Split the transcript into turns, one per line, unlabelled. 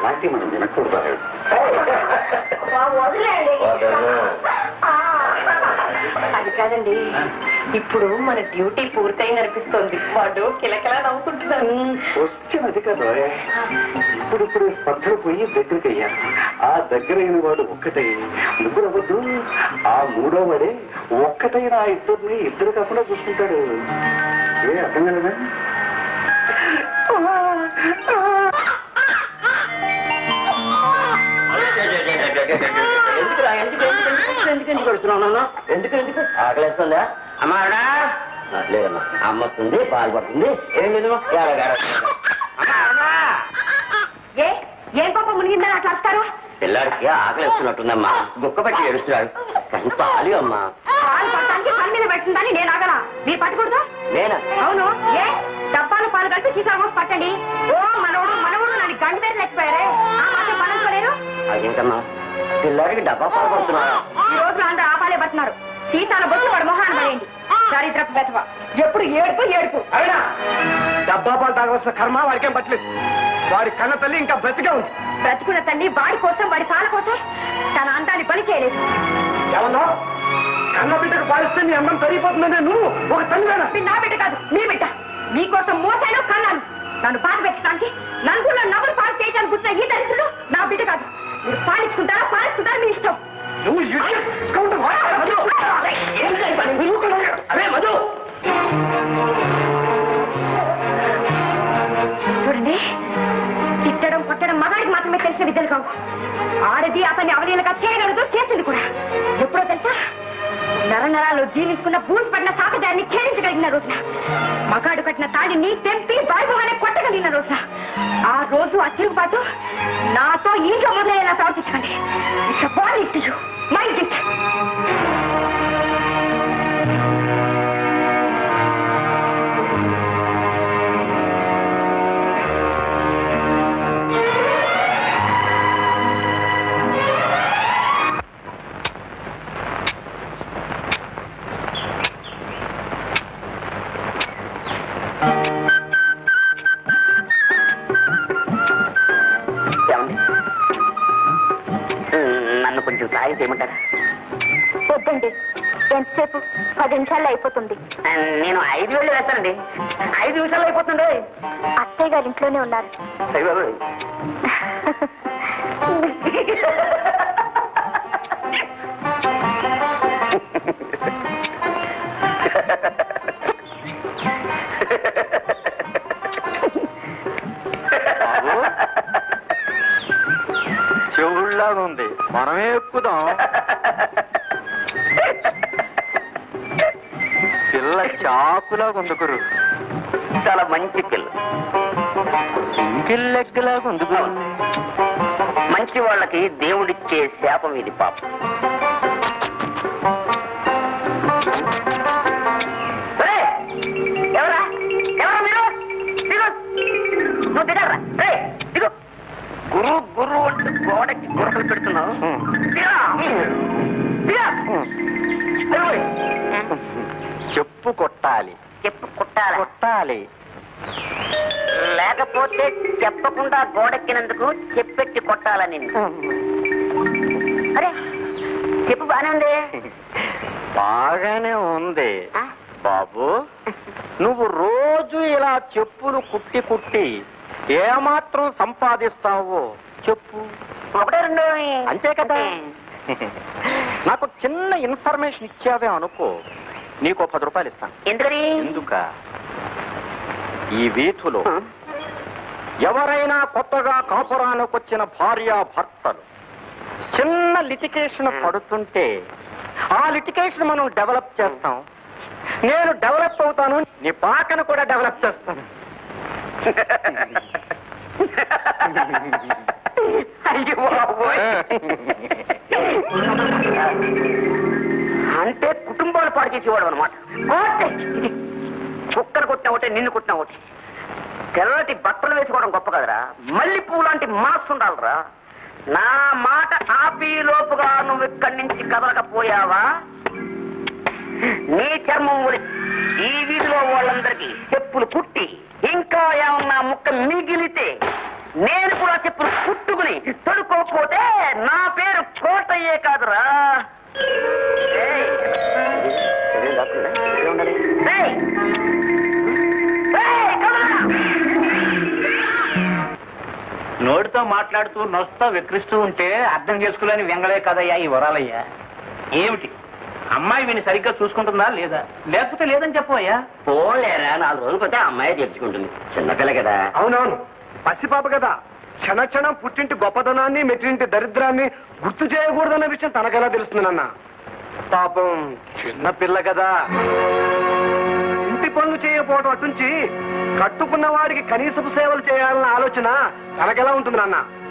అలాంటి మనం వినకూడదు.
అది కాదండి, ఇప్పుడు మన డ్యూటీ పూర్తయి అనిపిస్తోంది. వాడు కిలకిలా నవ్వుకుంటున్నాను.
క్వశ్చన్ అది కదా. ఇప్పుడు స్పర్ధలు పోయి దగ్గరికి అయ్యారు. ఆ దగ్గరైన వాడు ఒక్కటై ముగ్గురు అవ్వద్దు. ఆ మూడో వాడే ఒక్కటైన ఆ ఇద్దరిని ఇద్దరు కాకుండా చూసుకుంటాడు. ఏ అర్థం కలదా?
ఎందుకు ఆకలిస్తుందా? అమ్మాడా లేదమ్మా, అమ్మ వస్తుంది, పాలు పడుతుంది. ఏం లేదు
ఏం పాప మునిగిందా అట్లా వస్తారు?
పిల్లాడికి ఆకలి వస్తున్నట్టుందమ్మా, గుక్క పట్టి ఏడుస్తున్నాడు. కానీ పాలు అమ్మా.
పాలు పట్టడానికి పని మీద పెట్టిందని నేను ఆగలా. మీరు పట్టకూడదు?
నేనా?
అవును. ఏ డబ్బాలు పాలు కలిపి సీసాలు పోసి పట్టండి. ఓ మనవడు నన్ను గంట పేరు లెక్కిపోయారే, పనుకోలేరు.
అదేంటమ్మా, పిల్లాడికి డబ్బా పాలు పడుతున్నారా?
ఈ రోజులు అందరూ ఆ పాలే పడుతున్నారు. సీసాలు బొచ్చి వాడు మొహాన్ని పడేయండి. చారిత్రపు బెతవ ఎప్పుడు ఏడుపు ఏడుపు.
అయినా డబ్బా పాలు తాగవలసిన కర్మ వాడికేం పట్టలేదు. వాడి కన్న తల్లి ఇంకా బ్రతికే ఉంది.
బ్రతుకున్న తల్లి వాడి కోసం, వాడి పాల కోసం తన అందాన్ని పని చేయలేదు.
ఏమన్నా కన్న బిడ్డకు పాలిస్తే నీ అందం తరిగిపోతుందనే నువ్వు ఒక తల్లివేనా?
నా బిడ్డ కాదు, నీ బిడ్డ. నీకోసం మోసాను కన్నాను. నన్ను బాధ పెట్టడానికి, నలుగురిలో నవ్వులు పాలు చేయడానికి కూర్చున్న ఈ దరిద్రుడు నా బిడ్డ కాదు. మీరు పాలించుకుంటారా పాలించుకుంటారా మీ ఇష్టం.
నువ్వు అదే మధు.
చూడండి, తిట్టడం కొట్టడం మగాడికి మాత్రమే తెలిసిన విద్యలు కావు. ఆడది అతన్ని అవలీలగా చేయగలదు, చేసింది కూడా. ఎప్పుడో తెలుసా, నరనరాలు జీవించుకున్న భూమి పడిన సాకదాన్ని ఛేదించగలిగిన రోజున, మగాడు కట్టిన తాడిని తెంపి వైభవాన్ని కొట్టగలిగిన రోజున, ఆ రోజు ఆ తిరుగుబాటు నాతో ఇంట్లో మొదలయ్యేలా ప్రవర్తించకండి. It's a warning to you. Mind it.
నన్ను కొంచెం సాయం చేయమంటారా?
వద్దండి, ఎంతసేపు? 10 నిమిషాల్లో అయిపోతుంది.
నేను 5 వేలు వేస్తానండి. 5 నిమిషాల్లో అయిపోతుంది.
అత్తయ్య గారు ఇంట్లోనే ఉన్నారు.
చెవుల్లాగా ఉంది, మనమే ఎక్కుదాం. పిల్ల చాకులాగా ఉంది గురు.
చాలా మంచి పిల్ల.
సింగిల్ లెగ్ లాగా ఉంది గురు.
మంచి వాళ్ళకి దేవుడిచ్చే శాపం ఇది పాపం. ఎవరా ఎవరా మీరు? నువ్వు దిగరా? దిగు. గురు గురు అంటూ గోడకి గురకలు పెడుతున్నావు.
చెప్పు కొట్టాలి.
చెప్పు కొట్టాలి.
కొట్టాలి
లేకపోతే చెప్పకుండా గోడెక్కినందుకు చెప్పెట్టి కొట్టాలని. అరే చెప్పు బానే ఉంది.
బాగానే ఉంది బాబు. నువ్వు రోజు ఇలా చెప్పులు కుట్టి కుట్టి ఏమాత్రం సంపాదిస్తావో చెప్పు.
1 2
అంతే కదా. నాకు చిన్న ఇన్ఫర్మేషన్ ఇచ్చావే అనుకో, నీకు 10 రూపాయలు ఇస్తాను.
ఎందుకని?
ఎందుక ఈ వీధులో ఎవరైనా కొత్తగా కాపురానికి వచ్చిన భార్యాభర్తలు చిన్న లిటికేషన్ పడుతుంటే ఆ లిటికేషన్ మనం డెవలప్ చేస్తాం. నేను డెవలప్ అవుతాను, నీ పాకను కూడా డెవలప్ చేస్తాను.
అయ్యో చేసేవాడు అనమాట. కోటే కుక్కను కొట్టిన ఒకటే, నిన్ను కొట్టిన ఒకటి. తెల్లటి బట్టలు వేసుకోవడం గొప్ప కదరా, మళ్ళీ పువ్వు లాంటి మనస్సు ఉండాలరా. నా మాట ఆపి లోపుగా నువ్వు ఇక్కడి నుంచి కదలకపోయావా నీ చర్మం ఒలి ఈ వీధిలో వాళ్ళందరికీ చెప్పులు కుట్టి ఇంకా ఏమన్నా ముక్క మిగిలితే నేను కూడా చెప్పులు కుట్టుకుని తొడుకోకపోతే నా పేరు కోటయ్యే కాదురా.
నోటితో మాట్లాడుతూ నొస్తా వెక్రిస్తూ ఉంటే అర్థం చేసుకోలేని వెంగళే కదయ్యా ఈ వరాలయ్యా. ఏమిటి అమ్మాయి వీని సరిగ్గా చూసుకుంటుందా లేదా, లేకపోతే లేదని చెప్పవయ్యా.
పోలేరా, 4 రోజులు పోతే అమ్మాయి తెచ్చుకుంటుంది, చిన్నపిల్ల కదా.
అవునవును, పసిపాప కదా, క్షణక్షణం పుట్టింటి గొప్పతనాన్ని మెట్టింటి దరిద్రాన్ని గుర్తు చేయకూడదన్న విషయం తనకెలా తెలుస్తుంది నాన్న. పాపం చిన్నపిల్ల కదా, ఇంటి పనులు చేయకపోవడం అటుంచి కట్టుకున్న వాడికి కనీసపు సేవలు చేయాలన్న ఆలోచన తనకెలా ఉంటుంది నాన్న.